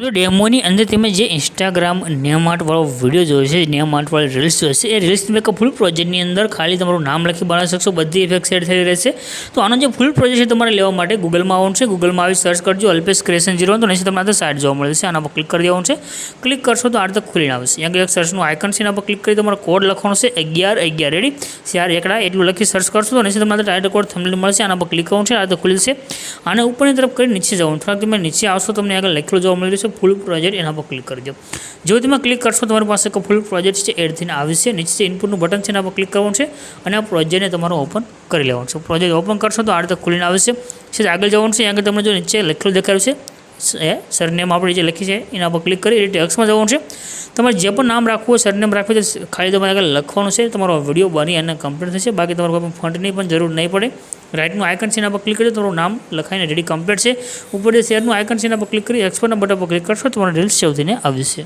तो डेमोनी अंदर તમે જે ઇન્સ્ટાગ્રામ નેમ આર્ટ વાળો વિડીયો જોયો છે, નેમ આર્ટ વાળી રીલ્સ જોઈ છે, એ રીલ્સ તમે એક ફૂલ પ્રોજેક્ટની અંદર ખાલી તમારું નામ લખી બનાવી શકશો, બધી ઇફેક્ટ સેટ થઈ રહેશે। તો આનો જે ફૂલ પ્રોજેક્ટ છે તમારે લેવા માટે ગૂગલમાં આવવાનું છે, ગૂગલમાં આવી સર્ચ કરજો અલ્પેશ ક્રિએશન 0, તો નીચે તમને આ સાઇટ જોવા મળે છે, આના પર ક્લિક કરી દેવાનું છે। ક્લિક કરશો તો આ રીતે ખુલીને આવશે, અહીંયા એક સર્ચનું આઇકન છે, એના પર ક્લિક કરી તમારો કોડ લખવાનો છે 1111, રેડી ચાર એકડા એટલું લખી સર્ચ કરશો તો નીચે તમને ટાઇટલ કોડ થંબનેલ મળશે, આના પર ક્લિક કરવાનું છે, આ રીતે ખુલી જશે। આને ઉપરની તરફ કરી નીચે જવાનું, થોડાક તમે નીચે આવશો તમને આગળ લખેલું જોવા મળી રહેશે ફૂલ પ્રોજેક્ટ, એના પર ક્લિક કરી દો। જો તમે ક્લિક કરશો તમારી પાસે એક ફૂલ પ્રોજેક્ટ છે એડ થઈને આવશે, નીચે ઇનપુટનું બટન છે એના પર ક્લિક કરવાનું છે અને આ પ્રોજેક્ટને તમારો ઓપન કરી લેવાનું છે। પ્રોજેક્ટ ઓપન કરશો તો આ રીતે ખુલીને આવશે, છે આગળ જવાનું છે, આગળ તમને જો નીચે લખેલું દેખાયું છે સરનેમ આપણે જે લખી છે એના પર ક્લિક કરી ટેક્સ્ટમાં જવાનું છે। તમારે જે પણ નામ રાખવું હોય સરનેમ રાખવું તો ખાલી તમારે આગળ લખવાનું છે, તમારો વિડીયો બની અને કમ્પ્લીટ થશે, બાકી તમારે કોઈ પણ ફોન્ટની પણ જરૂર નહીં પડે। રાઇટનું આઇકન છે એના પર ક્લિક કરી તમારું નામ લખાઈને રેડી કમ્પ્લીટ છે। ઉપર જે શેરનું આઇકન છે એના પર ક્લિક કરી એક્સપોર્ટના બટન પર ક્લિક કરશો તમારા રીલ્સ સેવ થઈને આવશે।